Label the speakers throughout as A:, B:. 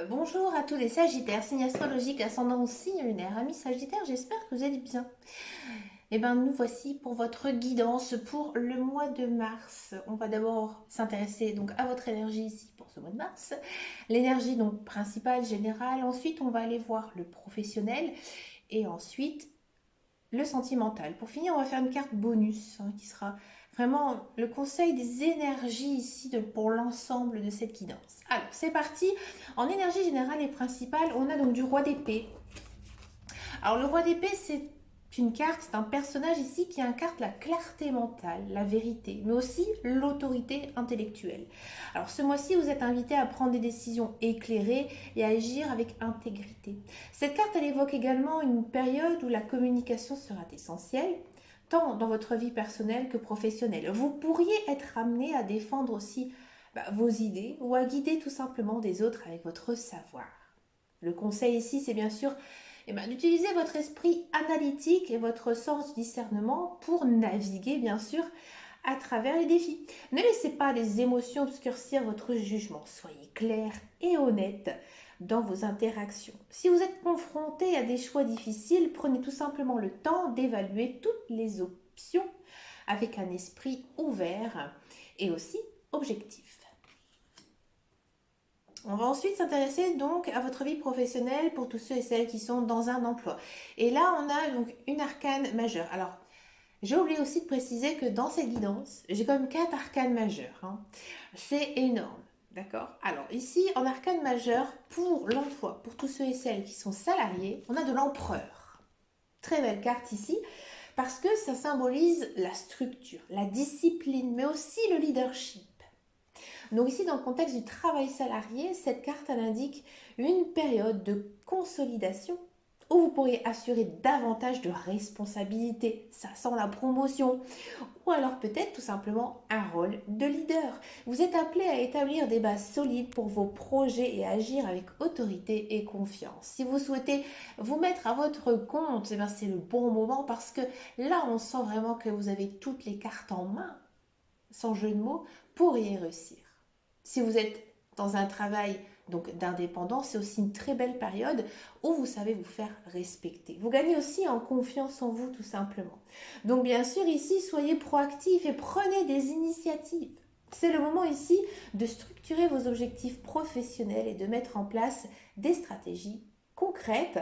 A: Bonjour à tous les Sagittaires, signe astrologique, ascendant ou signe lunaire. Amis Sagittaires, j'espère que vous allez bien. Eh bien, nous voici pour votre guidance pour le mois de mars. On va d'abord s'intéresser donc à votre énergie ici pour ce mois de mars. L'énergie donc principale, générale. Ensuite, on va aller voir le professionnel et ensuite le sentimental. Pour finir, on va faire une carte bonus qui sera vraiment le conseil des énergies ici pour l'ensemble de cette guidance. Alors, c'est parti. En énergie générale et principale, on a donc du roi d'épée. Alors, le roi d'épée, c'est une carte, c'est un personnage ici qui incarne la clarté mentale, la vérité, mais aussi l'autorité intellectuelle. Alors ce mois-ci, vous êtes invité à prendre des décisions éclairées et à agir avec intégrité. Cette carte, elle évoque également une période où la communication sera essentielle, tant dans votre vie personnelle que professionnelle. Vous pourriez être amené à défendre aussi vos idées ou à guider tout simplement des autres avec votre savoir. Le conseil ici, c'est bien sûr d'utiliser votre esprit analytique et votre sens du discernement pour naviguer, bien sûr, à travers les défis. Ne laissez pas les émotions obscurcir votre jugement. Soyez clair et honnête dans vos interactions. Si vous êtes confronté à des choix difficiles, prenez tout simplement le temps d'évaluer toutes les options avec un esprit ouvert et aussi objectif. On va ensuite s'intéresser donc à votre vie professionnelle pour tous ceux et celles qui sont dans un emploi. Et là, on a donc une arcane majeure. Alors, j'ai oublié aussi de préciser que dans cette guidance, j'ai quand même 4 arcanes majeures. C'est énorme, d'accord? Alors ici, en arcane majeure, pour l'emploi, pour tous ceux et celles qui sont salariés, on a de l'empereur. Très belle carte ici, parce que ça symbolise la structure, la discipline, mais aussi le leadership. Donc ici, dans le contexte du travail salarié, cette carte elle indique une période de consolidation où vous pourriez assurer davantage de responsabilités, ça sent la promotion, ou alors peut-être tout simplement un rôle de leader. Vous êtes appelé à établir des bases solides pour vos projets et agir avec autorité et confiance. Si vous souhaitez vous mettre à votre compte, c'est le bon moment parce que là, on sent vraiment que vous avez toutes les cartes en main, sans jeu de mots, pour y réussir. Si vous êtes dans un travail donc d'indépendance, c'est aussi une très belle période où vous savez vous faire respecter. Vous gagnez aussi en confiance en vous tout simplement. Donc bien sûr ici, soyez proactifs et prenez des initiatives. C'est le moment ici de structurer vos objectifs professionnels et de mettre en place des stratégies concrètes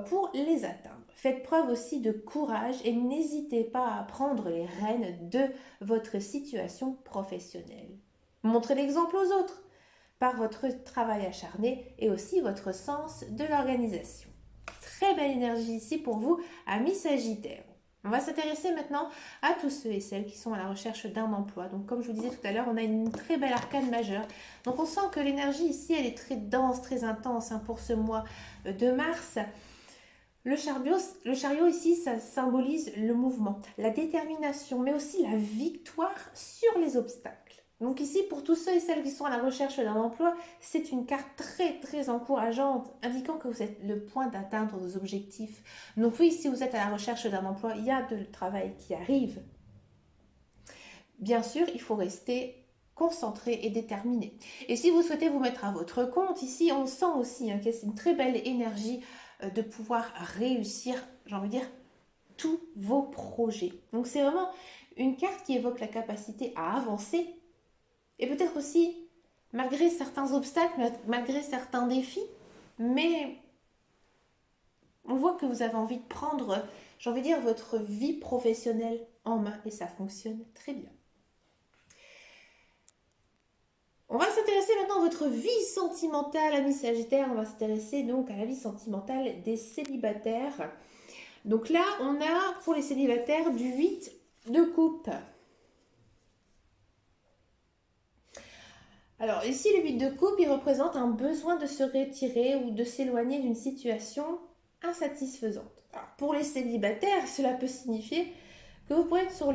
A: pour les atteindre. Faites preuve aussi de courage et n'hésitez pas à prendre les rênes de votre situation professionnelle. Montrez l'exemple aux autres par votre travail acharné et aussi votre sens de l'organisation. Très belle énergie ici pour vous, amis Sagittaires. On va s'intéresser maintenant à tous ceux et celles qui sont à la recherche d'un emploi. Donc comme je vous disais tout à l'heure, on a une très belle arcane majeure. Donc on sent que l'énergie ici, elle est très dense, très intense pour ce mois de mars. Le chariot ici, ça symbolise le mouvement, la détermination, mais aussi la victoire sur les obstacles. Donc ici, pour tous ceux et celles qui sont à la recherche d'un emploi, c'est une carte très très encourageante, indiquant que vous êtes le point d'atteindre vos objectifs. Donc oui, si vous êtes à la recherche d'un emploi, il y a de travail qui arrive. Bien sûr, il faut rester concentré et déterminé. Et si vous souhaitez vous mettre à votre compte, ici, on sent aussi que c'est une très belle énergie de pouvoir réussir, j'ai envie de dire, tous vos projets. Donc c'est vraiment une carte qui évoque la capacité à avancer et peut-être aussi, malgré certains obstacles, malgré certains défis, mais on voit que vous avez envie de prendre, j'ai envie de dire, votre vie professionnelle en main et ça fonctionne très bien. On va s'intéresser maintenant à votre vie sentimentale, amis Sagittaires. On va s'intéresser donc à la vie sentimentale des célibataires. Donc là, on a pour les célibataires du 8 de coupe. Alors ici, le 8 de coupe, il représente un besoin de se retirer ou de s'éloigner d'une situation insatisfaisante. Alors, pour les célibataires, cela peut signifier que vous pourrez être sur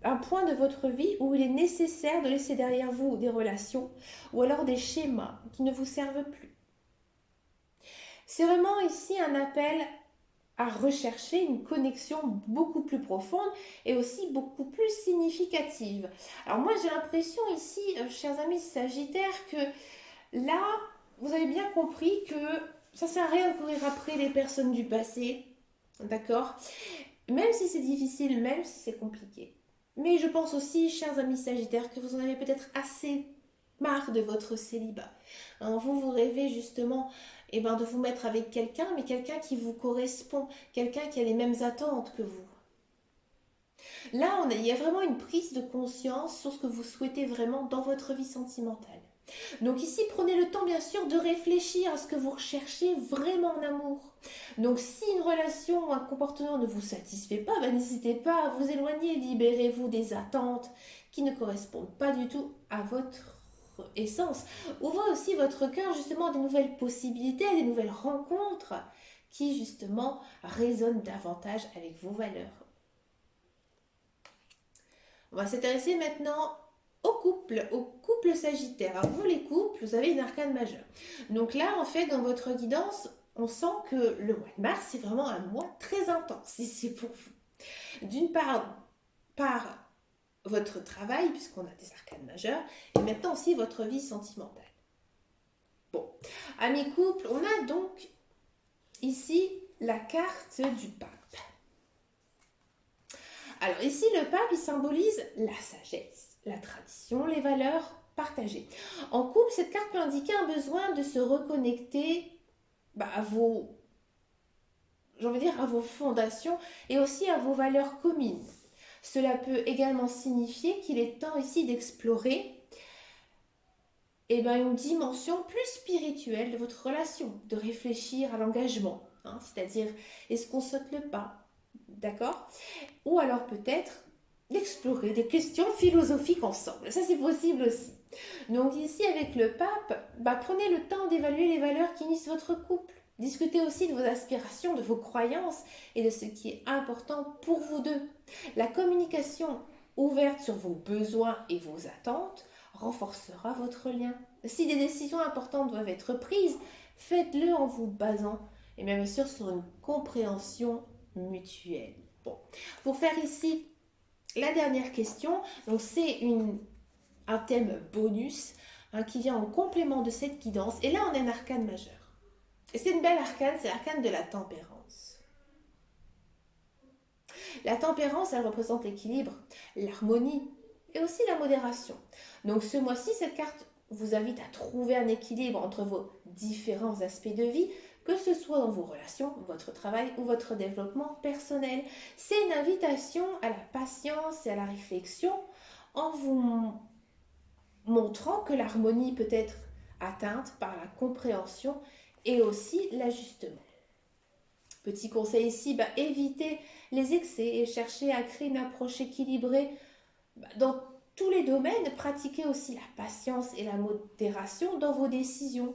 A: un point de votre vie où il est nécessaire de laisser derrière vous des relations ou alors des schémas qui ne vous servent plus. C'est vraiment ici un appel à rechercher une connexion beaucoup plus profonde et aussi beaucoup plus significative. Alors moi j'ai l'impression ici, chers amis Sagittaires, que là, vous avez bien compris que ça sert à rien de courir après les personnes du passé, d'accord? Même si c'est difficile, même si c'est compliqué. Mais je pense aussi, chers amis Sagittaires, que vous en avez peut-être assez marre de votre célibat. Hein, vous rêvez justement de vous mettre avec quelqu'un, mais quelqu'un qui vous correspond, quelqu'un qui a les mêmes attentes que vous. Là, il y a vraiment une prise de conscience sur ce que vous souhaitez vraiment dans votre vie sentimentale. Donc ici, prenez le temps bien sûr de réfléchir à ce que vous recherchez vraiment en amour. Donc si une relation ou un comportement ne vous satisfait pas, n'hésitez pas à vous éloigner, libérez-vous des attentes qui ne correspondent pas du tout à votre essence. Ouvrez aussi votre cœur justement à des nouvelles possibilités, à des nouvelles rencontres qui justement résonnent davantage avec vos valeurs. On va s'intéresser maintenant au couple sagittaire. Alors vous les couples, vous avez une arcane majeure. Donc là, en fait, dans votre guidance, on sent que le mois de mars, c'est vraiment un mois très intense ici pour vous. D'une part, par votre travail, puisqu'on a des arcanes majeures, et maintenant aussi votre vie sentimentale. Bon, amis couples, on a donc ici la carte du pape. Alors ici, le pape, il symbolise la sagesse, la tradition, les valeurs partagées. En couple, cette carte peut indiquer un besoin de se reconnecter à vos, à vos fondations et aussi à vos valeurs communes. Cela peut également signifier qu'il est temps ici d'explorer une dimension plus spirituelle de votre relation, de réfléchir à l'engagement, c'est-à-dire est-ce qu'on saute le pas, d'accord? Ou alors peut-être d'explorer des questions philosophiques ensemble. Ça, c'est possible aussi. Donc ici, avec le pape, prenez le temps d'évaluer les valeurs qui unissent votre couple. Discutez aussi de vos aspirations, de vos croyances et de ce qui est important pour vous deux. La communication ouverte sur vos besoins et vos attentes renforcera votre lien. Si des décisions importantes doivent être prises, faites-le en vous basant et bien sûr sur une compréhension mutuelle. Bon, pour faire ici la dernière question, donc c'est un thème bonus qui vient en complément de cette guidance. Et là, on a un arcane majeur. Et c'est une belle arcane, c'est l'arcane de la tempérance. La tempérance, elle représente l'équilibre, l'harmonie et aussi la modération. Donc ce mois-ci, cette carte vous invite à trouver un équilibre entre vos différents aspects de vie, que ce soit dans vos relations, votre travail ou votre développement personnel. C'est une invitation à la patience et à la réflexion en vous montrant que l'harmonie peut être atteinte par la compréhension et aussi l'ajustement. Petit conseil ici, évitez les excès et cherchez à créer une approche équilibrée dans tous les domaines. Pratiquez aussi la patience et la modération dans vos décisions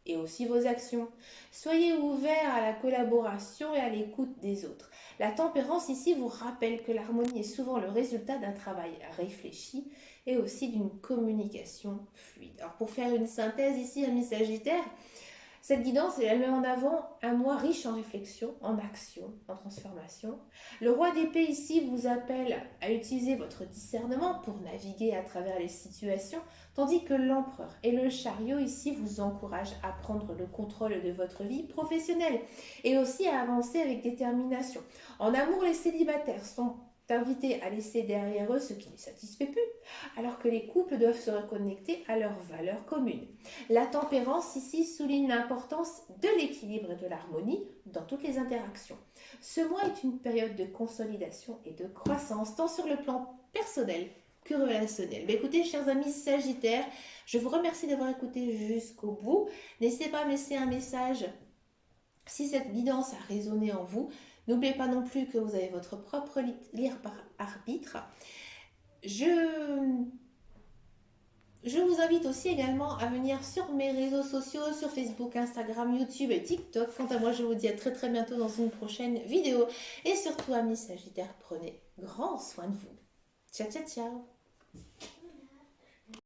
A: et aussi vos actions. Soyez ouverts à la collaboration et à l'écoute des autres. La tempérance ici vous rappelle que l'harmonie est souvent le résultat d'un travail réfléchi et aussi d'une communication fluide. Alors pour faire une synthèse ici, amis Sagittaires, cette guidance, elle met en avant un mois riche en réflexion, en action, en transformation. Le roi d'épée ici vous appelle à utiliser votre discernement pour naviguer à travers les situations, tandis que l'empereur et le chariot ici vous encouragent à prendre le contrôle de votre vie professionnelle et aussi à avancer avec détermination. En amour, les célibataires sont invités à laisser derrière eux ce qui ne satisfait plus, alors que les couples doivent se reconnecter à leurs valeurs communes. La tempérance ici souligne l'importance de l'équilibre et de l'harmonie dans toutes les interactions. Ce mois est une période de consolidation et de croissance, tant sur le plan personnel que relationnel. Écoutez, chers amis Sagittaires, je vous remercie d'avoir écouté jusqu'au bout. N'hésitez pas à me laisser un message si cette guidance a résonné en vous. N'oubliez pas non plus que vous avez votre propre libre arbitre. Je vous invite aussi également à venir sur mes réseaux sociaux, sur Facebook, Instagram, YouTube et TikTok. Quant à moi, je vous dis à très bientôt dans une prochaine vidéo. Et surtout, amis Sagittaires, prenez grand soin de vous. Ciao, ciao, ciao!